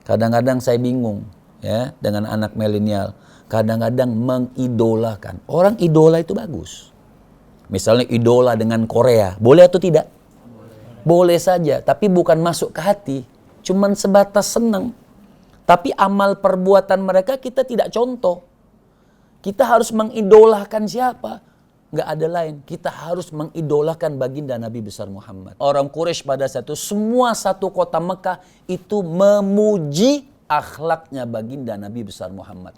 Kadang-kadang saya bingung ya dengan anak milenial. Kadang-kadang mengidolakan. Orang idola itu bagus. Misalnya idola dengan Korea, boleh atau tidak? Boleh saja, tapi bukan masuk ke hati. Cuman sebatas senang. Tapi amal perbuatan mereka kita tidak contoh. Kita harus mengidolakan siapa? Nggak ada lain. Kita harus mengidolakan baginda Nabi besar Muhammad. Orang Quraisy pada saat itu, semua satu kota Mekah itu memuji akhlaknya baginda Nabi besar Muhammad.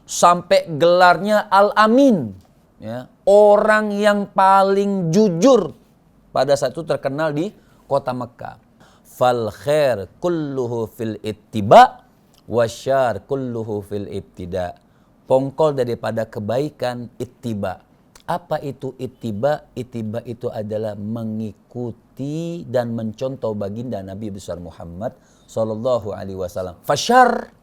Sampai gelarnya Al-Amin. Ya, orang yang paling jujur pada saat itu terkenal di kota Mekah. Fal khair kulluhu fil ittiba wasyar kulluhu fil ibtida. Pongkol daripada kebaikan ittiba. Apa itu ittiba? Ittiba itu adalah mengikuti dan mencontoh baginda Nabi besar Muhammad sallallahu alaihi wasallam. Fasyar,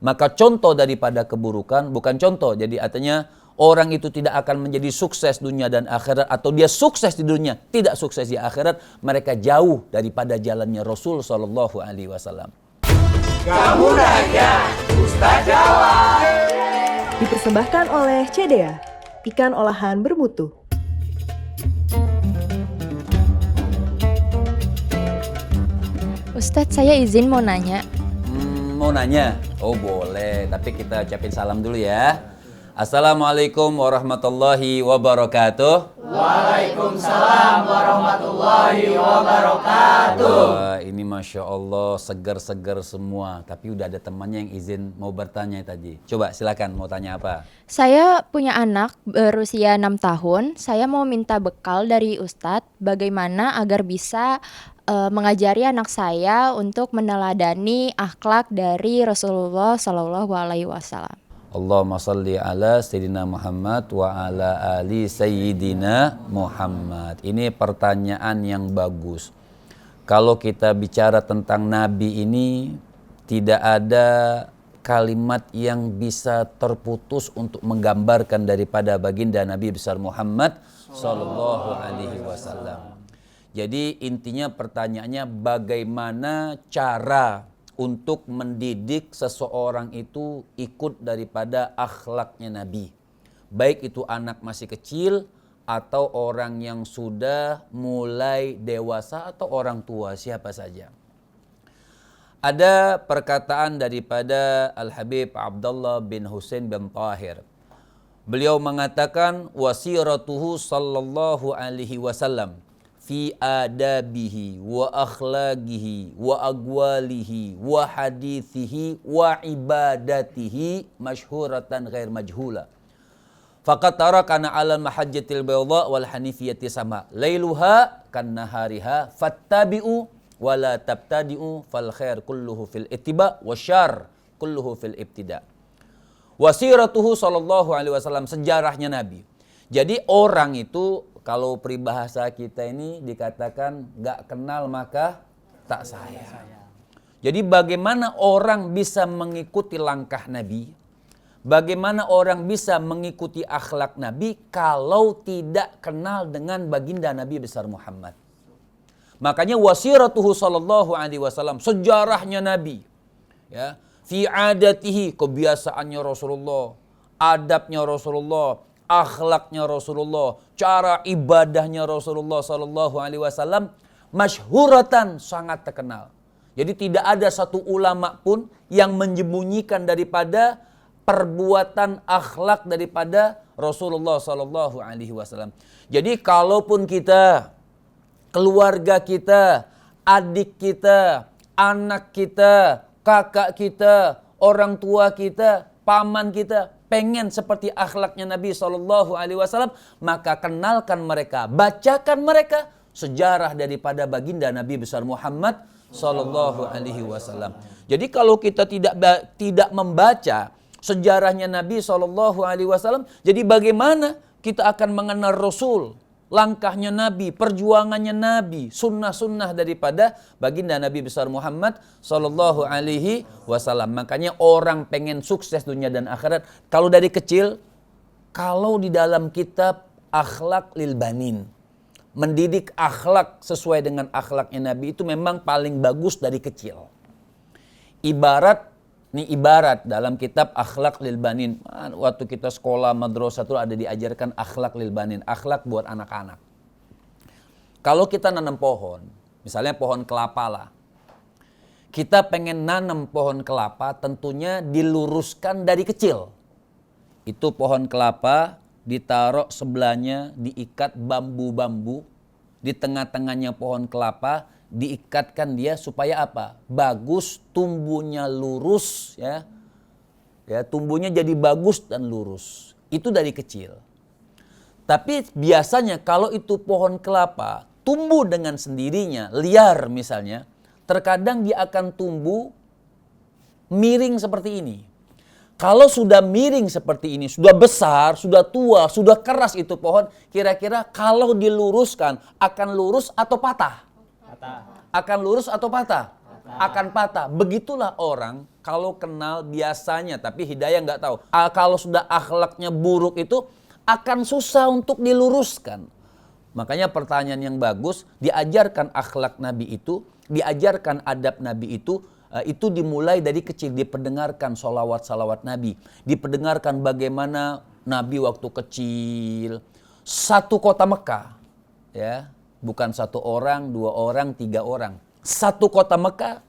maka contoh daripada keburukan, bukan contoh. Jadi artinya orang itu tidak akan menjadi sukses dunia dan akhirat, atau dia sukses di dunia, tidak sukses di akhirat. Mereka jauh daripada jalannya Rasul sallallahu alaihi wasallam. Kamu nanya, Ustaz jawab. Dipersembahkan oleh CDA, ikan olahan bermutu. Ustadz, saya izin mau nanya. Mau nanya? Oh boleh, tapi kita ucapin salam dulu ya. Assalamualaikum warahmatullahi wabarakatuh. Waalaikumsalam warahmatullahi wabarakatuh. Wah, ini Masya Allah segar-segar semua. Tapi udah ada temannya yang izin mau bertanya tadi. Coba silakan, mau tanya apa? Saya punya anak berusia 6 tahun. Saya mau minta bekal dari Ustadz bagaimana agar bisa mengajari anak saya untuk meneladani akhlak dari Rasulullah Shallallahu Alaihi Wasallam. Allahumma salli ala Sayyidina Muhammad wa ala ali Sayyidina Muhammad. Ini pertanyaan yang bagus. Kalau kita bicara tentang Nabi ini, tidak ada kalimat yang bisa terputus untuk menggambarkan daripada baginda Nabi besar Muhammad sallallahu alaihi wasallam. Jadi intinya pertanyaannya, bagaimana cara untuk mendidik seseorang itu ikut daripada akhlaknya Nabi. Baik itu anak masih kecil atau orang yang sudah mulai dewasa atau orang tua, siapa saja. Ada perkataan daripada Al-Habib Abdullah bin Husain bin Tahir. Beliau mengatakan wasiratuhu sallallahu alaihi wasallam fi adabihi wa akhlaqihi wa agwalihi wa hadithihi wa ibadatihi masyhuratan ghair majhula. Faqad tarakana 'ala mahajjatil bayda wal hanifiyati sama lailuha kan nahariha fattabi'u wa la tabtadi'u fal khair kulluhu fil ittiba wasyarr kulluhu fil ibtida. Wasiratuhu sallallahu alaihi wasallam, sejarahnya Nabi. Jadi orang itu, kalau peribahasa kita ini dikatakan gak kenal maka tak sayang. Jadi bagaimana orang bisa mengikuti langkah Nabi? Bagaimana orang bisa mengikuti akhlak Nabi kalau tidak kenal dengan baginda Nabi besar Muhammad? Makanya wasiratuhu sallallahu alaihi wasallam, sejarahnya Nabi. Ya, fi adatihi, kebiasaannya Rasulullah, adabnya Rasulullah, akhlaknya Rasulullah, cara ibadahnya Rasulullah sallallahu alaihi wasallam masyhuratan, sangat terkenal. Jadi tidak ada satu ulama pun yang menyembunyikan daripada perbuatan akhlak daripada Rasulullah sallallahu alaihi wasallam. Jadi kalaupun kita, keluarga kita, adik kita, anak kita, kakak kita, orang tua kita, paman kita pengen seperti akhlaknya Nabi SAW, maka kenalkan mereka, bacakan mereka sejarah daripada baginda Nabi besar Muhammad SAW. Jadi kalau kita tidak membaca sejarahnya Nabi SAW, jadi bagaimana kita akan mengenal Rasul, langkahnya Nabi, perjuangannya Nabi, sunnah-sunnah daripada baginda Nabi besar Muhammad sallallahu alaihi wasallam. Makanya orang pengen sukses dunia dan akhirat, kalau dari kecil, kalau di dalam kitab Akhlak lil Banin, mendidik akhlak sesuai dengan akhlaknya Nabi itu memang paling bagus dari kecil. ibarat dalam kitab Akhlak lil Banin. Waktu kita sekolah madrasah itu ada diajarkan akhlak lil banin, akhlak buat anak-anak. Kalau kita nanam pohon, misalnya pohon kelapa lah. Kita pengen nanam pohon kelapa, tentunya diluruskan dari kecil. Itu pohon kelapa ditaruh sebelahnya, diikat bambu-bambu, di tengah-tengahnya pohon kelapa, diikatkan dia supaya apa? Bagus, tumbuhnya lurus, ya, tumbuhnya jadi bagus dan lurus. Itu dari kecil. Tapi biasanya kalau itu pohon kelapa tumbuh dengan sendirinya, liar misalnya, terkadang dia akan tumbuh miring seperti ini. Kalau sudah miring seperti ini, sudah besar, sudah tua, sudah keras itu pohon, kira-kira kalau diluruskan akan lurus atau patah? Akan lurus atau patah? Akan patah. Begitulah orang kalau kenal biasanya, tapi hidayah nggak tahu. Kalau sudah akhlaknya buruk itu akan susah untuk diluruskan. Makanya pertanyaan yang bagus, diajarkan akhlak Nabi itu, diajarkan adab Nabi itu dimulai dari kecil, diperdengarkan salawat-salawat Nabi, diperdengarkan bagaimana Nabi waktu kecil, satu kota Mekah, ya, bukan satu orang, dua orang, tiga orang, satu kota Mekah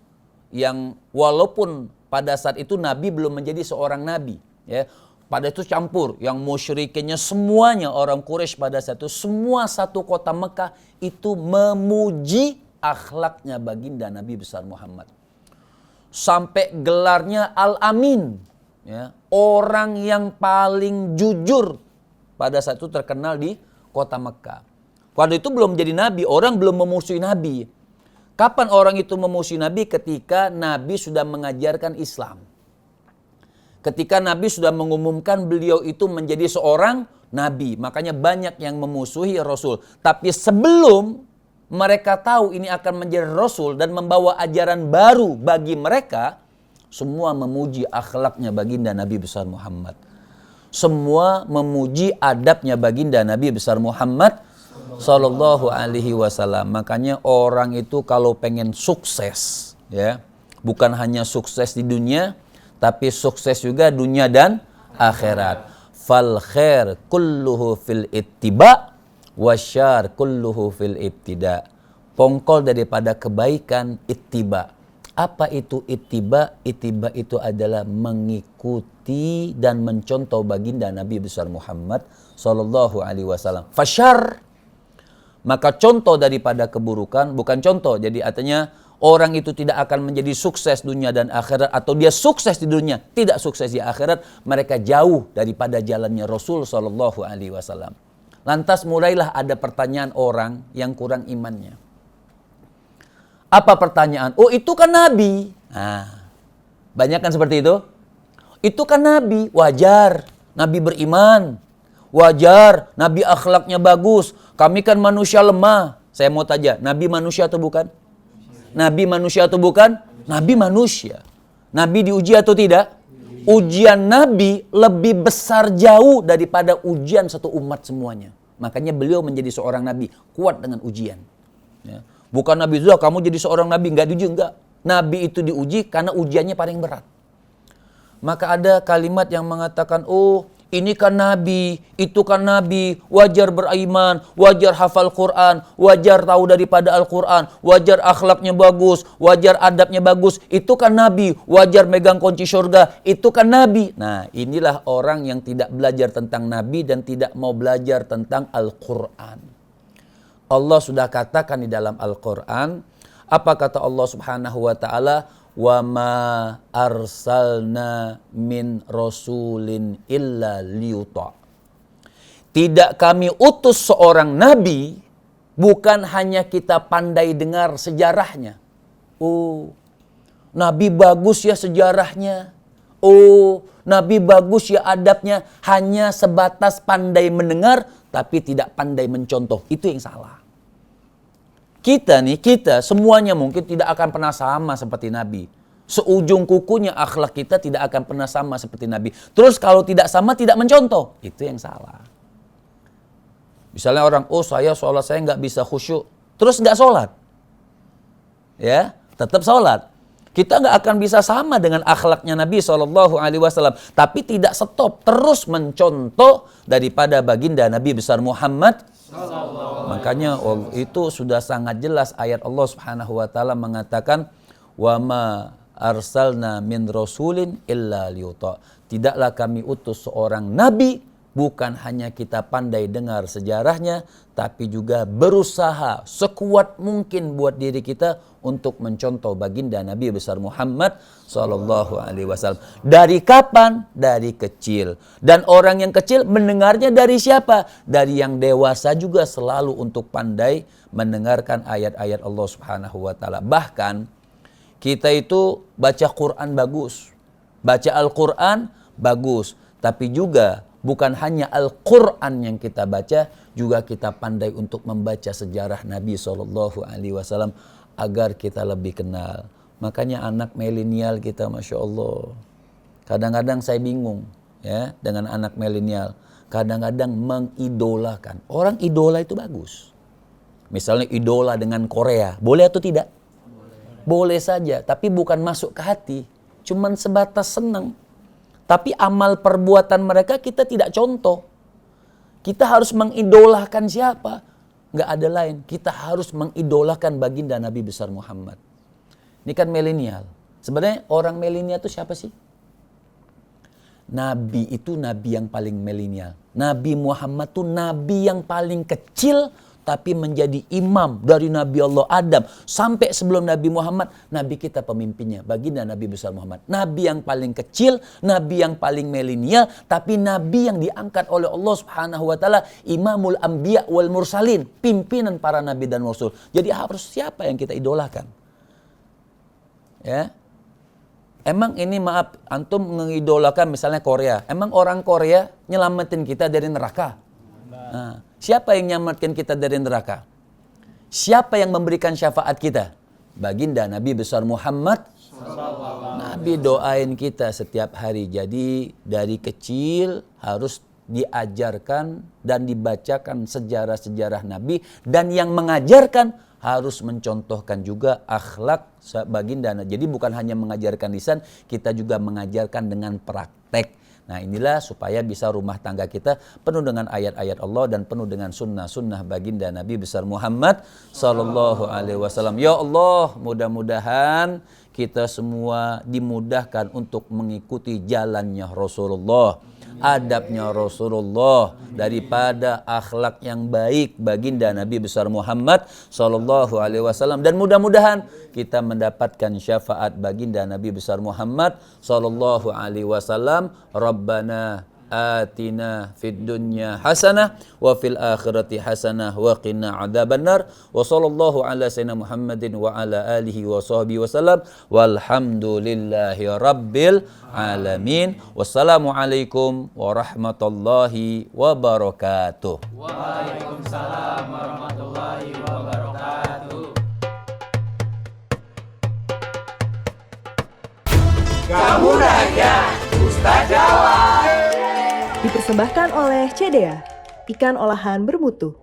yang walaupun pada saat itu Nabi belum menjadi seorang Nabi, ya, pada itu campur, yang musyrikinnya semuanya orang Quraisy pada saat itu, semua satu kota Mekah itu memuji akhlaknya baginda Nabi besar Muhammad. Sampai gelarnya Al-Amin, ya, orang yang paling jujur pada saat itu terkenal di kota Mekah. Pada itu belum jadi Nabi, orang belum memusuhi Nabi. Kapan orang itu memusuhi Nabi? Ketika Nabi sudah mengajarkan Islam. Ketika Nabi sudah mengumumkan beliau itu menjadi seorang Nabi. Makanya banyak yang memusuhi Rasul. Tapi sebelum mereka tahu ini akan menjadi Rasul dan membawa ajaran baru bagi mereka, semua memuji akhlaknya baginda Nabi besar Muhammad. Semua memuji adabnya baginda Nabi besar Muhammad Sallallahu Alaihi Wasallam. Makanya orang itu kalau pengen sukses, ya, bukan hanya sukses di dunia, tapi sukses juga dunia dan akhirat. Fal khair kulluhu fil ittiba wasyar kulluhu fil ibtida. Pongkol daripada kebaikan ittiba. Apa itu ittiba? Ittiba itu adalah mengikuti dan mencontoh baginda Nabi besar Muhammad sallallahu alaihi wasallam. Fasyar, maka contoh daripada keburukan, bukan contoh. Jadi artinya orang itu tidak akan menjadi sukses dunia dan akhirat, atau dia sukses di dunia, tidak sukses di akhirat, mereka jauh daripada jalannya Rasul sallallahu alaihi wasallam. Lantas mulailah ada pertanyaan orang yang kurang imannya. Apa pertanyaan? Oh, itu kan Nabi. Nah, banyak kan seperti itu? Itu kan Nabi, wajar. Nabi beriman, wajar. Nabi akhlaknya bagus. Kami kan manusia lemah. Saya mau tanya, Nabi manusia atau bukan? Nabi manusia atau bukan? Nabi manusia. Nabi diuji atau tidak? Ujian Nabi lebih besar jauh daripada ujian satu umat semuanya. Makanya beliau menjadi seorang Nabi, kuat dengan ujian. Ya. Bukan Nabi sudah kamu jadi seorang Nabi, enggak diuji, enggak. Nabi itu diuji karena ujiannya paling berat. Maka ada kalimat yang mengatakan, oh ini kan Nabi, itu kan Nabi, wajar beriman, wajar hafal Quran, wajar tahu daripada Al-Quran, wajar akhlaknya bagus, wajar adabnya bagus, itu kan Nabi, wajar megang kunci surga, itu kan Nabi. Nah, inilah orang yang tidak belajar tentang Nabi dan tidak mau belajar tentang Al-Quran. Allah sudah katakan di dalam Al-Quran, apa kata Allah Subhanahu wa ta'ala? Wa ma arsalna min rasulin illa liyuta. Tidak kami utus seorang nabi bukan hanya kita pandai dengar sejarahnya. Oh, nabi bagus ya sejarahnya. Oh, nabi bagus ya adabnya. Hanya sebatas pandai mendengar tapi tidak pandai mencontoh. Itu yang salah. Kita semuanya mungkin tidak akan pernah sama seperti Nabi. Seujung kukunya akhlak kita tidak akan pernah sama seperti Nabi. Terus kalau tidak sama tidak mencontoh. Itu yang salah. Misalnya orang, oh saya sholat saya nggak bisa khusyuk. Terus nggak sholat. Ya, tetap sholat. Kita nggak akan bisa sama dengan akhlaknya Nabi SAW. Tapi tidak stop, terus mencontoh daripada baginda Nabi besar Muhammad. Makanya itu sudah sangat jelas ayat Allah Subhanahu wa taala mengatakan, wa ma arsalna min rasulin illa liyuta. Tidaklah kami utus seorang nabi bukan hanya kita pandai dengar sejarahnya, tapi juga berusaha sekuat mungkin buat diri kita untuk mencontoh baginda Nabi besar Muhammad sallallahu alaihi wasallam. Dari kapan? Dari kecil. Dan orang yang kecil mendengarnya dari siapa? Dari yang dewasa juga selalu untuk pandai mendengarkan ayat-ayat Allah Subhanahu wa taala. Bahkan kita itu baca Quran bagus. Baca Al-Quran bagus, tapi juga bukan hanya Al-Quran yang kita baca, juga kita pandai untuk membaca sejarah Nabi SAW agar kita lebih kenal. Makanya anak milenial kita, Masya Allah. Kadang-kadang saya bingung ya dengan anak milenial. Kadang-kadang mengidolakan. Orang idola itu bagus. Misalnya idola dengan Korea, boleh atau tidak? Boleh saja, tapi bukan masuk ke hati. Cuman sebatas senang. Tapi amal perbuatan mereka kita tidak contoh. Kita harus mengidolakan siapa? Nggak ada lain. Kita harus mengidolakan baginda Nabi besar Muhammad. Ini kan milenial. Sebenarnya orang milenial itu siapa sih? Nabi itu nabi yang paling milenial. Nabi Muhammad itu nabi yang paling kecil tapi menjadi imam dari Nabi Allah Adam sampai sebelum Nabi Muhammad, Nabi kita pemimpinnya, baginda Nabi besar Muhammad. Nabi yang paling kecil, Nabi yang paling milenial, tapi Nabi yang diangkat oleh Allah Subhanahu wa taala, Imamul Anbiya wal Mursalin, pimpinan para nabi dan rasul. Jadi harus siapa yang kita idolakan? Ya. Emang ini maaf, antum mengidolakan misalnya Korea. Emang orang Korea nyelamatin kita dari neraka? Nah, siapa yang nyelamatkan kita dari neraka? Siapa yang memberikan syafaat kita? Baginda Nabi besar Muhammad. Nabi doain kita setiap hari. Jadi dari kecil harus diajarkan dan dibacakan sejarah-sejarah Nabi. Dan yang mengajarkan harus mencontohkan juga akhlak baginda. Jadi bukan hanya mengajarkan lisan, kita juga mengajarkan dengan praktek. Nah inilah supaya bisa rumah tangga kita penuh dengan ayat-ayat Allah dan penuh dengan sunnah-sunnah baginda Nabi besar Muhammad sallallahu alaihi wasallam. Ya Allah, mudah-mudahan kita semua dimudahkan untuk mengikuti jalannya Rasulullah, adabnya Rasulullah, daripada akhlak yang baik baginda Nabi besar Muhammad sallallahu alaihi wasallam, dan mudah-mudahan kita mendapatkan syafaat baginda Nabi besar Muhammad sallallahu alaihi wasallam. Rabbana atina fid dunya hasanah wa fil akhirati hasanah wa qina adzabannar wa sallallahu ala sayyidina Muhammadin wa ala alihi wa sahbihi wasallam walhamdulillahi rabbil alamin. Wassalamu alaikum warahmatullahi wabarakatuh. Waalaikumsalam warahmatullahi wabarakatuh. Kamu nanya, Ustaz jawab. Dipersembahkan oleh CDA, ikan olahan bermutu.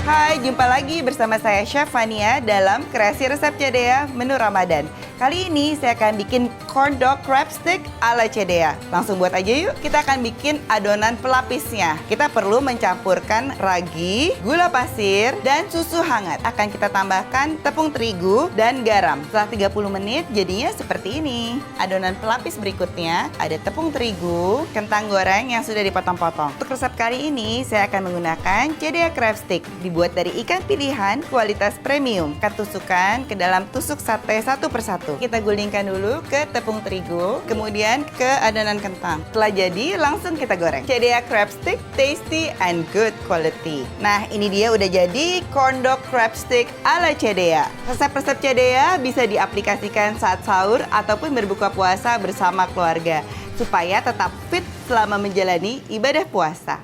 Hai, jumpa lagi bersama saya Chef Fania dalam kreasi resep CDA menu Ramadan. Kali ini saya akan bikin corn dog crab stick ala CDA. Langsung buat aja yuk. Kita akan bikin adonan pelapisnya. Kita perlu mencampurkan ragi, gula pasir, dan susu hangat. Akan kita tambahkan tepung terigu dan garam. Setelah 30 menit jadinya seperti ini. Adonan pelapis berikutnya ada tepung terigu, kentang goreng yang sudah dipotong-potong. Untuk resep kali ini saya akan menggunakan CDA crab stick. Dibuat dari ikan pilihan kualitas premium. Akan tusukkan ke dalam tusuk sate satu persatu. Kita gulingkan dulu ke tepung terigu, kemudian ke adonan kentang. Setelah jadi, langsung kita goreng. CDA crab stick, tasty and good quality. Nah, ini dia udah jadi corn dog crab stick ala CDA. Resep-resep CDA bisa diaplikasikan saat sahur ataupun berbuka puasa bersama keluarga, supaya tetap fit selama menjalani ibadah puasa.